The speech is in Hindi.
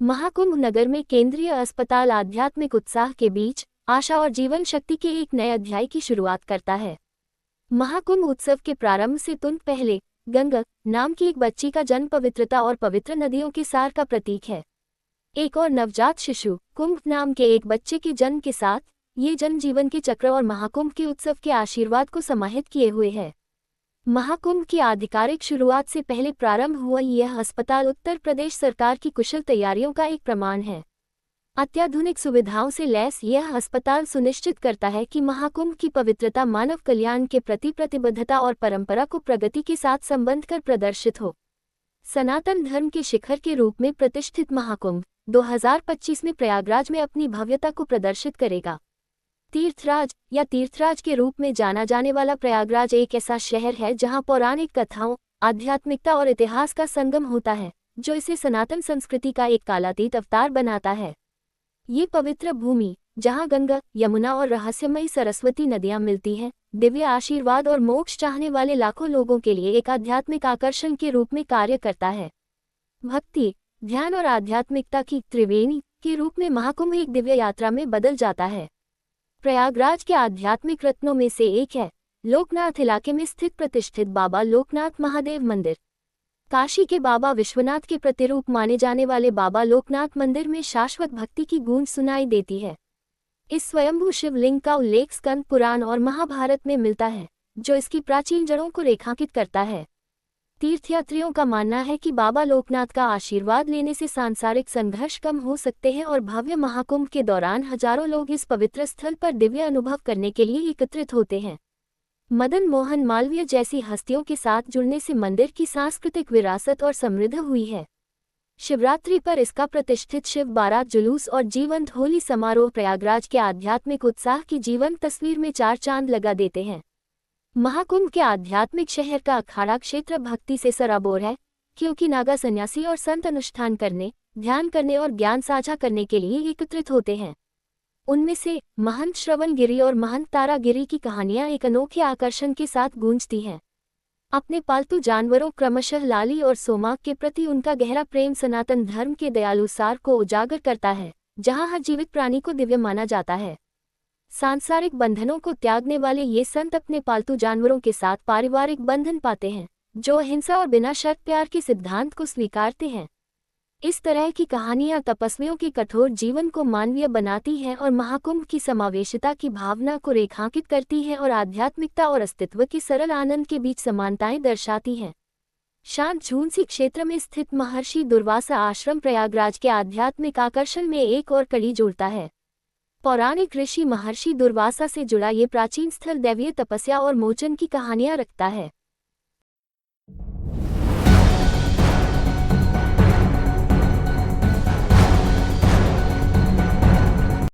महाकुंभ नगर में केंद्रीय अस्पताल आध्यात्मिक उत्साह के बीच आशा और जीवन शक्ति के एक नए अध्याय की शुरुआत करता है। महाकुंभ उत्सव के प्रारंभ से तुरंत पहले गंगा नाम की एक बच्ची का जन्म पवित्रता और पवित्र नदियों के सार का प्रतीक है। एक और नवजात शिशु कुंभ नाम के एक बच्चे के जन्म के साथ ये जन्म जीवन के चक्र और महाकुंभ के उत्सव के आशीर्वाद को समाहित किए हुए है। महाकुंभ की आधिकारिक शुरुआत से पहले प्रारंभ हुआ यह अस्पताल उत्तर प्रदेश सरकार की कुशल तैयारियों का एक प्रमाण है। अत्याधुनिक सुविधाओं से लैस यह अस्पताल सुनिश्चित करता है कि महाकुंभ की पवित्रता मानव कल्याण के प्रति प्रतिबद्धता और परंपरा को प्रगति के साथ संबंध कर प्रदर्शित हो। सनातन धर्म के शिखर के रूप में प्रतिष्ठित महाकुंभ 2025 में प्रयागराज में अपनी भव्यता को प्रदर्शित करेगा। तीर्थराज या तीर्थराज के रूप में जाना जाने वाला प्रयागराज एक ऐसा शहर है जहां पौराणिक कथाओं, आध्यात्मिकता और इतिहास का संगम होता है, जो इसे सनातन संस्कृति का एक कालातीत अवतार बनाता है। ये पवित्र भूमि, जहां गंगा, यमुना और रहस्यमयी सरस्वती नदियां मिलती हैं, दिव्य आशीर्वाद और मोक्ष चाहने वाले लाखों लोगों के लिए एक आध्यात्मिक आकर्षण के रूप में कार्य करता है। भक्ति, ध्यान और आध्यात्मिकता की त्रिवेणी के रूप में महाकुंभ एक दिव्य यात्रा में बदल जाता है। प्रयागराज के आध्यात्मिक रत्नों में से एक है लोकनाथ इलाके में स्थित प्रतिष्ठित बाबा लोकनाथ महादेव मंदिर। काशी के बाबा विश्वनाथ के प्रतिरूप माने जाने वाले बाबा लोकनाथ मंदिर में शाश्वत भक्ति की गूंज सुनाई देती है। इस स्वयंभू शिवलिंग का उल्लेख स्कंद पुराण और महाभारत में मिलता है, जो इसकी प्राचीन जड़ों को रेखांकित करता है। तीर्थयात्रियों का मानना है कि बाबा लोकनाथ का आशीर्वाद लेने से सांसारिक संघर्ष कम हो सकते हैं और भव्य महाकुंभ के दौरान हजारों लोग इस पवित्र स्थल पर दिव्य अनुभव करने के लिए एकत्रित होते हैं। मदन मोहन मालवीय जैसी हस्तियों के साथ जुड़ने से मंदिर की सांस्कृतिक विरासत और समृद्ध हुई है। शिवरात्रि पर इसका प्रतिष्ठित शिव बारात जुलूस और जीवंत होली समारोह प्रयागराज के आध्यात्मिक उत्साह की जीवंत तस्वीर में चार चांद लगा देते हैं। महाकुंभ के आध्यात्मिक शहर का अखाड़ा क्षेत्र भक्ति से सराबोर है, क्योंकि नागा सन्यासी और संत अनुष्ठान करने, ध्यान करने और ज्ञान साझा करने के लिए एकत्रित होते हैं। उनमें से महंत श्रवण गिरी और महंत तारा गिरी की कहानियां एक अनोखे आकर्षण के साथ गूंजती हैं। अपने पालतू जानवरों क्रमशः लाली और सोमाक के प्रति उनका गहरा प्रेम सनातन धर्म के दयालु सार को उजागर करता है, जहां हर जीवित प्राणी को दिव्य माना जाता है। सांसारिक बंधनों को त्यागने वाले ये संत अपने पालतू जानवरों के साथ पारिवारिक बंधन पाते हैं, जो अहिंसा और बिना शर्त प्यार के सिद्धांत को स्वीकारते हैं। इस तरह की कहानियां तपस्वियों के कठोर जीवन को मानवीय बनाती हैं और महाकुंभ की समावेशिता की भावना को रेखांकित करती हैं और आध्यात्मिकता और अस्तित्व के सरल आनंद के बीच समानताएं दर्शाती हैं। शांत झूंसी क्षेत्र में स्थित महर्षि दुर्वासा आश्रम प्रयागराज के आध्यात्मिक आकर्षण में एक और कड़ी जोड़ता है। पौराणिक ऋषि महर्षि दुर्वासा से जुड़ा ये प्राचीन स्थल दैवीय तपस्या और मोचन की कहानियां रखता है।